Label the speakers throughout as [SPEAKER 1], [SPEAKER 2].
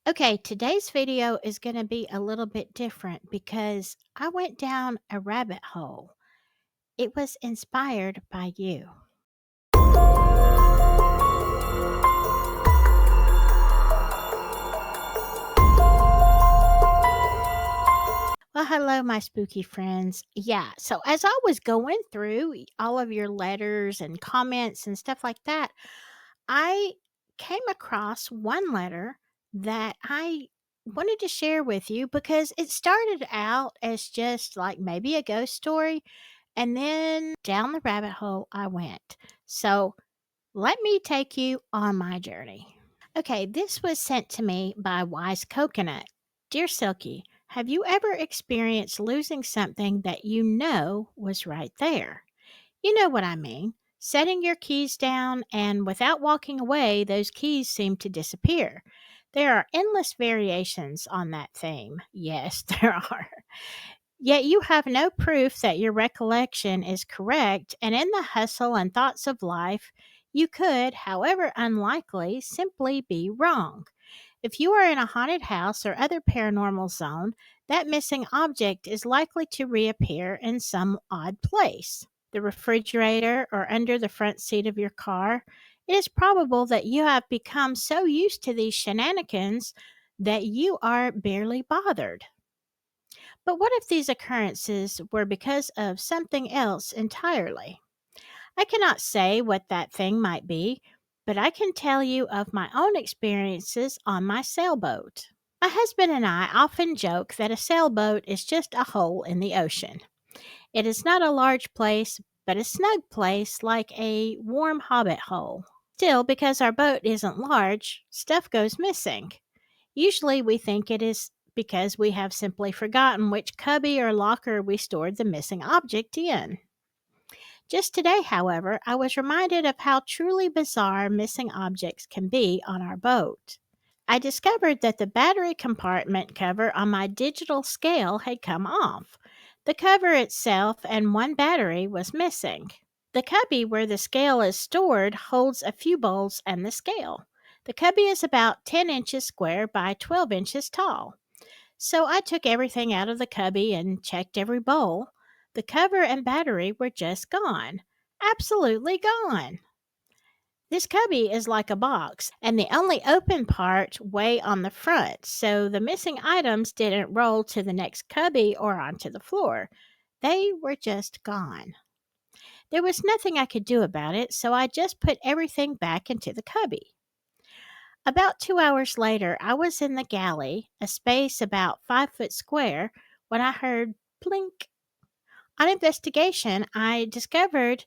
[SPEAKER 1] Okay, today's video is going to be a little bit different because I went down a rabbit hole. It was inspired by you. Well, hello, my spooky friends. Yeah, so as I was going through all of your letters and comments and stuff like that, I came across one letter that I wanted to share with you because it started out as just like maybe a ghost story. And then down the rabbit hole I went. So let me take you on my journey. Okay, this was sent to me by Wise Coconut. Dear Silky, have you ever experienced losing something that you know was right there? You know what I mean. Setting your keys down, and without walking away, those keys seem to disappear. There are endless variations on that theme. Yes, there are. Yet you have no proof that your recollection is correct, and in the hustle and thoughts of life, you could, however unlikely, simply be wrong. If you are in a haunted house or other paranormal zone, that missing object is likely to reappear in some odd place. The refrigerator or under the front seat of your car. It is probable that you have become so used to these shenanigans that you are barely bothered. But what if these occurrences were because of something else entirely? I cannot say what that thing might be, but I can tell you of my own experiences on my sailboat. My husband and I often joke that a sailboat is just a hole in the ocean. It is not a large place, but a snug place like a warm hobbit hole. Still, because our boat isn't large, stuff goes missing. Usually we think it is because we have simply forgotten which cubby or locker we stored the missing object in. Just today, however, I was reminded of how truly bizarre missing objects can be on our boat. I discovered that the battery compartment cover on my digital scale had come off. The cover itself and one battery was missing. The cubby where the scale is stored holds a few bowls and the scale. The cubby is about 10 inches square by 12 inches tall. So I took everything out of the cubby and checked every bowl. The cover and battery were just gone. Absolutely gone. This cubby is like a box, and the only open part way on the front, so the missing items didn't roll to the next cubby or onto the floor. They were just gone. There was nothing I could do about it, so I just put everything back into the cubby. About 2 hours later, I was in the galley, a space about 5 foot square, when I heard blink. On investigation, I discovered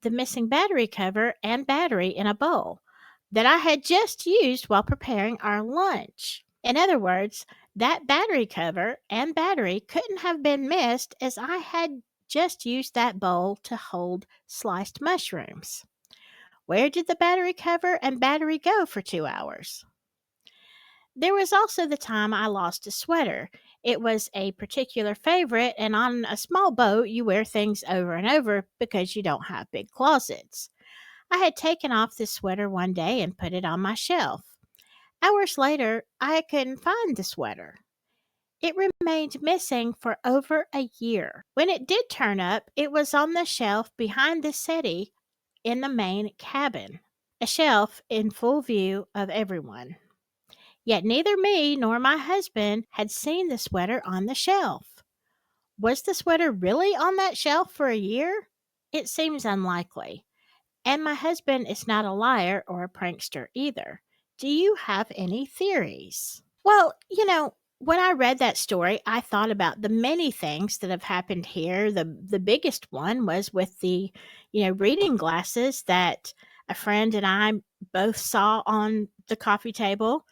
[SPEAKER 1] the missing battery cover and battery in a bowl that I had just used while preparing our lunch. In other words, that battery cover and battery couldn't have been missed as I had just used that bowl to hold sliced mushrooms. Where did the battery cover and battery go for 2 hours? There was also the time I lost a sweater. It was a particular favorite, and on a small boat, you wear things over and over because you don't have big closets. I had taken off this sweater one day and put it on my shelf. Hours later, I couldn't find the sweater. It remained missing for over a year. When it did turn up, it was on the shelf behind the settee in the main cabin, a shelf in full view of everyone. Yet neither me nor my husband had seen the sweater on the shelf. Was the sweater really on that shelf for a year? It seems unlikely. And my husband is not a liar or a prankster either. Do you have any theories? Well, when I read that story, I thought about the many things that have happened here. The biggest one was with the, reading glasses that a friend and I both saw on the coffee table,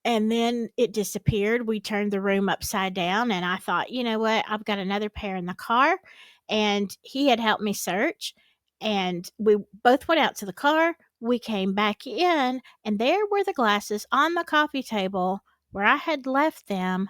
[SPEAKER 1] and then it disappeared. We turned the room upside down, and I thought, you know what? I've got another pair in the car, and he had helped me search, and we both went out to the car. We came back in, and there were the glasses on the coffee table where I had left them,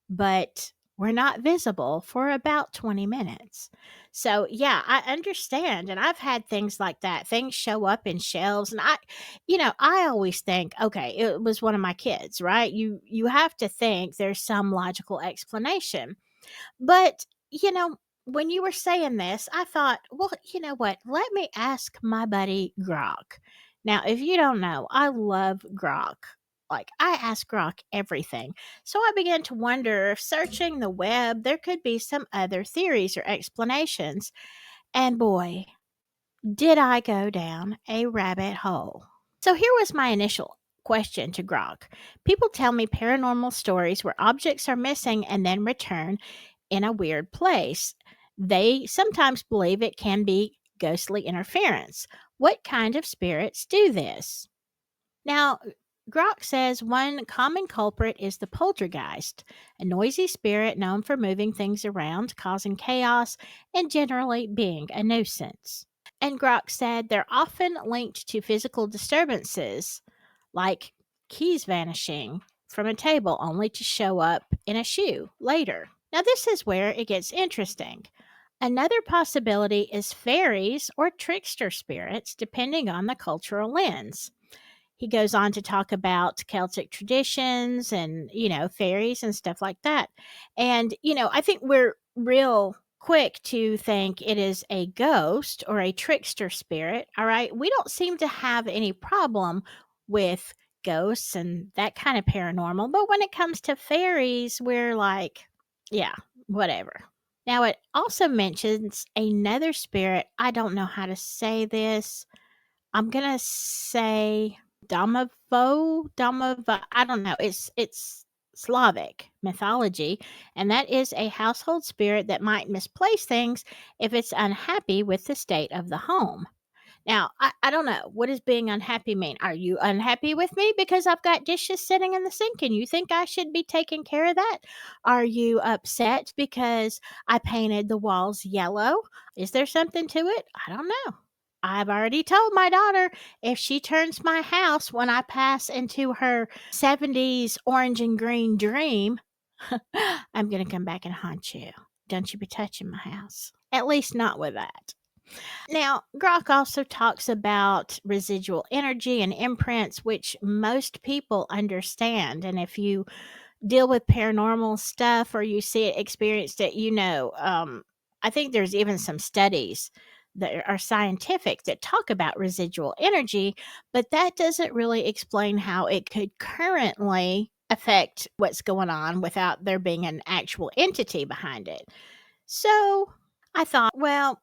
[SPEAKER 1] but were not visible for about 20 minutes. So, yeah, I understand. And I've had things like that. Things show up in shelves and I always think, okay, it was one of my kids, right? You have to think there's some logical explanation. But, you know, when you were saying this, I thought, well, you know what? Let me ask my buddy Grok. Now, if you don't know, I love Grok. Like, I ask Grok everything. So I began to wonder if searching the web, there could be some other theories or explanations. And boy, did I go down a rabbit hole. So here was my initial question to Grok. People tell me paranormal stories where objects are missing and then return in a weird place. They sometimes believe it can be ghostly interference. What kind of spirits do this? Now, Grok says one common culprit is the poltergeist, a noisy spirit known for moving things around, causing chaos, and generally being a nuisance. And Grok said they're often linked to physical disturbances, like keys vanishing from a table only to show up in a shoe later. Now, this is where it gets interesting. Another possibility is fairies or trickster spirits, depending on the cultural lens. He goes on to talk about Celtic traditions and, fairies and stuff like that. And, I think we're real quick to think it is a ghost or a trickster spirit. All right. We don't seem to have any problem with ghosts and that kind of paranormal. But when it comes to fairies, we're like, yeah, whatever. Now, it also mentions another spirit. I don't know how to say this. I'm gonna say Domavo, I don't know. It's Slavic mythology, and that is a household spirit that might misplace things if it's unhappy with the state of the home. Now, I don't know. What does being unhappy mean? Are you unhappy with me because I've got dishes sitting in the sink and you think I should be taking care of that? Are you upset because I painted the walls yellow? Is there something to it? I don't know. I've already told my daughter if she turns my house when I pass into her 70s orange and green dream, I'm going to come back and haunt you. Don't you be touching my house. At least not with that. Now, Grok also talks about residual energy and imprints, which most people understand. And if you deal with paranormal stuff or you see it, experienced it, I think there's even some studies that are scientific that talk about residual energy, but that doesn't really explain how it could currently affect what's going on without there being an actual entity behind it. So I thought, well,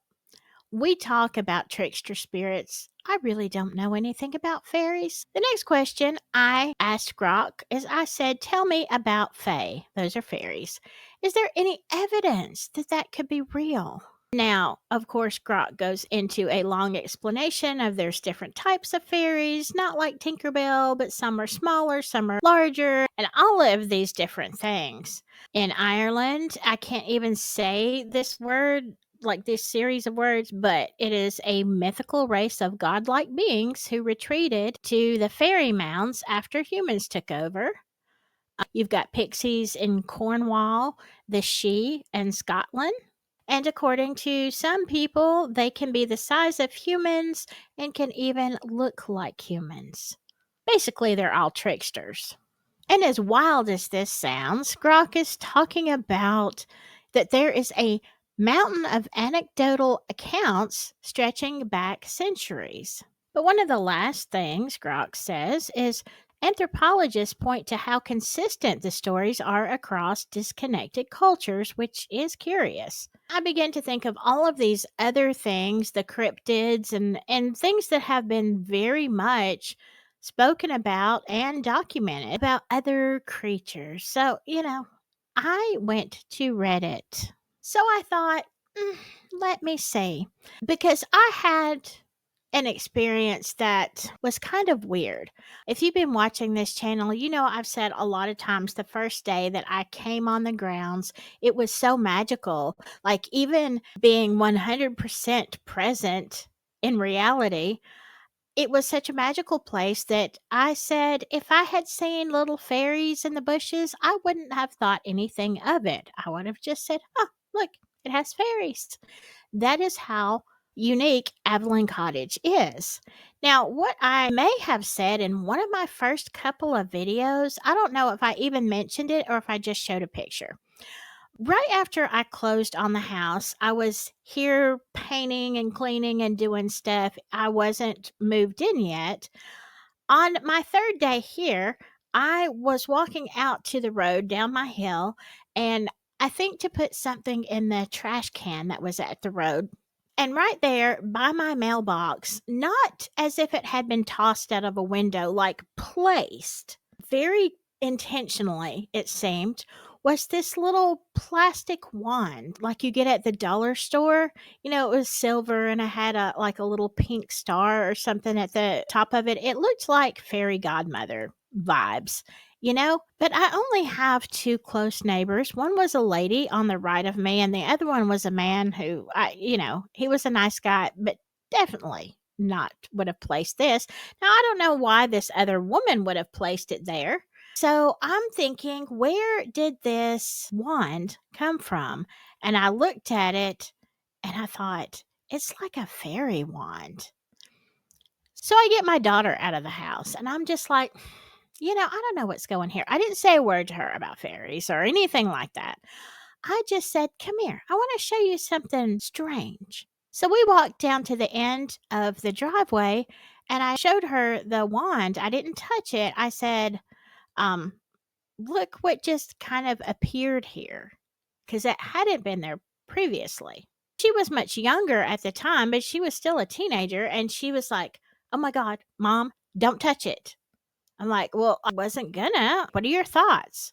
[SPEAKER 1] we talk about trickster spirits. I really don't know anything about fairies. The next question I asked Grok is I said, tell me about Fae. Those are fairies. Is there any evidence that that could be real? Now, of course, Grok goes into a long explanation of there's different types of fairies, not like Tinkerbell, but some are smaller, some are larger, and all of these different things. In Ireland, I can't even say this word, like this series of words, but it is a mythical race of godlike beings who retreated to the fairy mounds after humans took over. You've got pixies in Cornwall, the Sidhe, and Scotland. And according to some people, they can be the size of humans and can even look like humans. Basically, they're all tricksters. And as wild as this sounds, Grok is talking about that there is a mountain of anecdotal accounts stretching back centuries. But one of the last things Grok says is anthropologists point to how consistent the stories are across disconnected cultures, which is curious. I begin to think of all of these other things, the cryptids and things that have been very much spoken about and documented about other creatures. So, I went to Reddit. So I thought, "Mm, let me see." Because I had an experience that was kind of weird. If you've been watching this channel, I've said a lot of times the first day that I came on the grounds, it was so magical. Like, even being 100% present in reality, it was such a magical place that I said if I had seen little fairies in the bushes, I wouldn't have thought anything of it. I would have just said, "Oh, look, it has fairies." That is how unique Avalon Cottage is. Now, what I may have said in one of my first couple of videos, I don't know if I even mentioned it or if I just showed a picture. Right after I closed on the house, I was here painting and cleaning and doing stuff. I wasn't moved in yet. On my 3rd day here, I was walking out to the road down my hill, and I think to put something in the trash can that was at the road. And right there by my mailbox, not as if it had been tossed out of a window, like placed very intentionally, it seemed, was this little plastic wand like you get at the dollar store. It was silver and it had a little pink star or something at the top of it. It looked like fairy godmother vibes. But I only have two close neighbors. One was a lady on the right of me, and the other one was a man who he was a nice guy, but definitely not would have placed this. Now, I don't know why this other woman would have placed it there. So I'm thinking, where did this wand come from? And I looked at it and I thought, it's like a fairy wand. So I get my daughter out of the house and I'm just like, I don't know what's going here. I didn't say a word to her about fairies or anything like that. I just said, come here. I want to show you something strange. So we walked down to the end of the driveway and I showed her the wand. I didn't touch it. I said, um, look what just kind of appeared here because it hadn't been there previously. She was much younger at the time, but she was still a teenager. And she was like, oh my God, mom, don't touch it. I'm like, well, I wasn't gonna. What are your thoughts?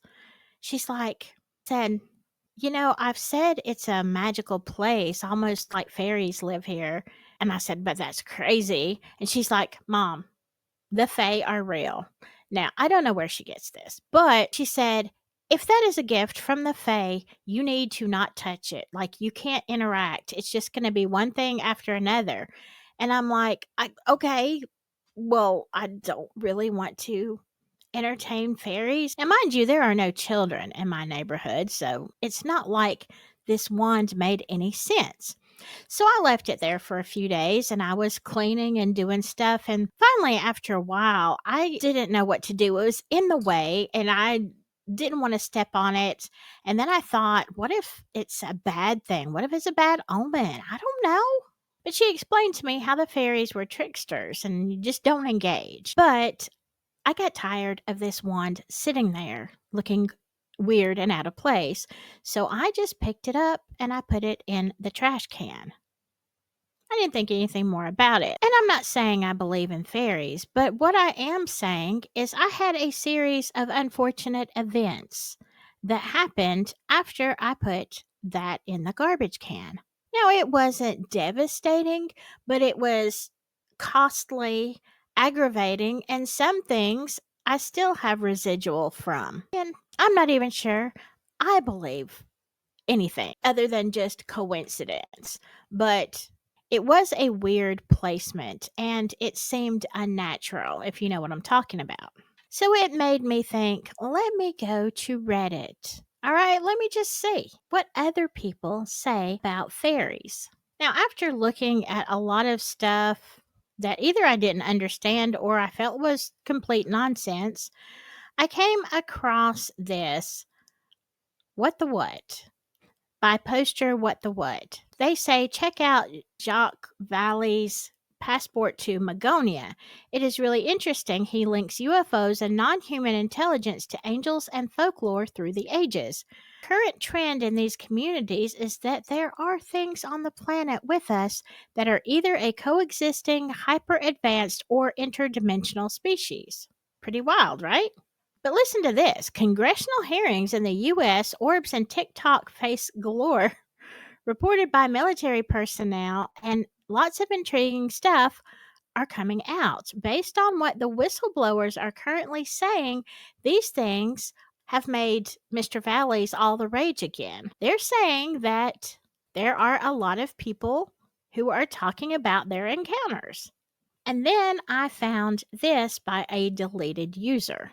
[SPEAKER 1] She's like, said, I've said it's a magical place, almost like fairies live here. And I said, but that's crazy. And she's like, Mom, the Fae are real. Now, I don't know where she gets this, but she said, if that is a gift from the Fae, you need to not touch it. Like, you can't interact. It's just going to be one thing after another. And I'm like, okay, well, I don't really want to entertain fairies. And mind you, there are no children in my neighborhood, so it's not like this wand made any sense. So I left it there for a few days and I was cleaning and doing stuff. And finally, after a while, I didn't know what to do. It was in the way and I didn't want to step on it. And then I thought, what if it's a bad thing? What if it's a bad omen? I don't know. But she explained to me how the fairies were tricksters and you just don't engage. But I got tired of this wand sitting there looking weird and out of place. So I just picked it up and I put it in the trash can. I didn't think anything more about it. And I'm not saying I believe in fairies, but what I am saying is I had a series of unfortunate events that happened after I put that in the garbage can. Now, it wasn't devastating, but it was costly, aggravating, and some things I still have residual from. And I'm not even sure I believe anything other than just coincidence. But it was a weird placement and it seemed unnatural, if you know what I'm talking about. So it made me think, let me go to Reddit. All right, let me just see what other people say about fairies. Now, after looking at a lot of stuff that either I didn't understand or I felt was complete nonsense, I came across this What the What by poster What the What. They say check out Jacques Valley's Passport to Magonia. It is really interesting. He links UFOs and non human intelligence to angels and folklore through the ages. Current trend in these communities is that there are things on the planet with us that are either a coexisting, hyper advanced, or interdimensional species. Pretty wild, right? But listen to this congressional hearings in the U.S., orbs and TikTok face galore, reported by military personnel, and lots of intriguing stuff are coming out. Based on what the whistleblowers are currently saying, these things have made Mr. Valley's all the rage again. They're saying that there are a lot of people who are talking about their encounters. And then I found this by a deleted user.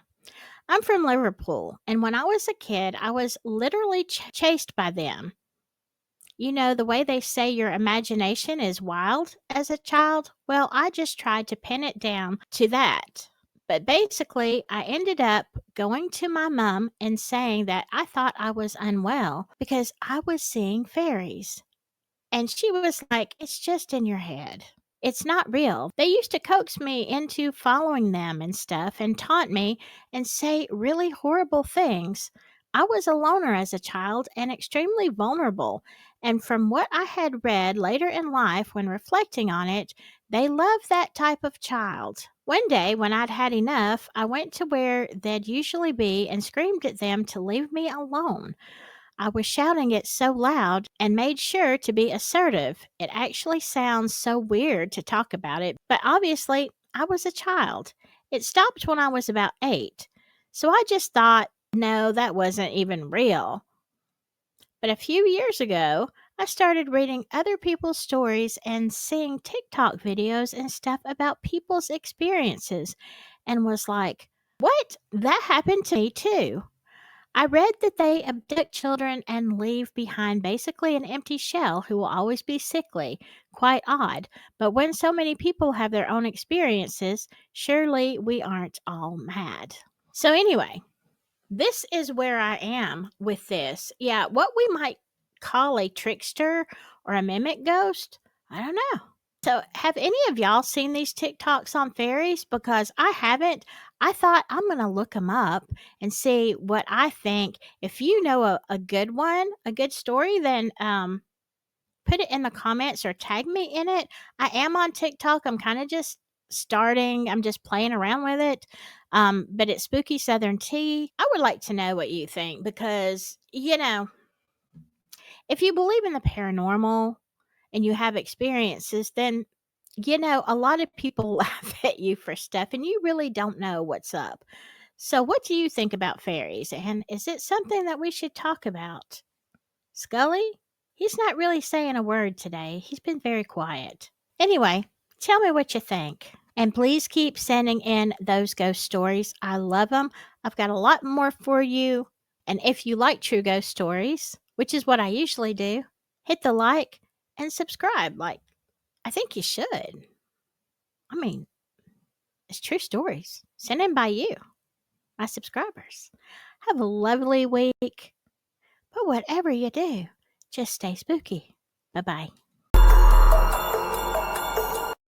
[SPEAKER 1] I'm from Liverpool, and when I was a kid, I was literally chased by them. You know, the way they say your imagination is wild as a child? Well, I just tried to pin it down to that. But basically, I ended up going to my mom and saying that I thought I was unwell because I was seeing fairies. And she was like, "It's just in your head. It's not real." They used to coax me into following them and stuff and taunt me and say really horrible things. I was a loner as a child and extremely vulnerable. And from what I had read later in life when reflecting on it, they love that type of child. One day, when I'd had enough, I went to where they'd usually be and screamed at them to leave me alone. I was shouting it so loud and made sure to be assertive. It actually sounds so weird to talk about it, but obviously, I was a child. It stopped when I was about 8. So I just thought, no, that wasn't even real. But a few years ago, I started reading other people's stories and seeing TikTok videos and stuff about people's experiences and was like, what? That happened to me too. I read that they abduct children and leave behind basically an empty shell who will always be sickly. Quite odd. But when so many people have their own experiences, surely we aren't all mad. So, anyway, this is where I am with this. Yeah, what we might call a trickster or a mimic ghost. I don't know. So, have any of y'all seen these TikToks on fairies? Because I haven't. I thought I'm going to look them up and see what I think. If you know a good one, a good story, then put it in the comments or tag me in it. I am on TikTok. I'm kind of just starting, I'm just playing around with it. But it's Spooky Southern Tea. I would like to know what you think because, if you believe in the paranormal and you have experiences, then a lot of people laugh at you for stuff and you really don't know what's up. So, what do you think about fairies? And is it something that we should talk about? Scully? He's not really saying a word today. He's been very quiet. Anyway, tell me what you think. And please keep sending in those ghost stories. I love them. I've got a lot more for you. And if you like true ghost stories, which is what I usually do, hit the like and subscribe. Like, I think you should. I mean, it's true stories sent in by you, my subscribers. Have a lovely week. But whatever you do, just stay spooky. Bye bye.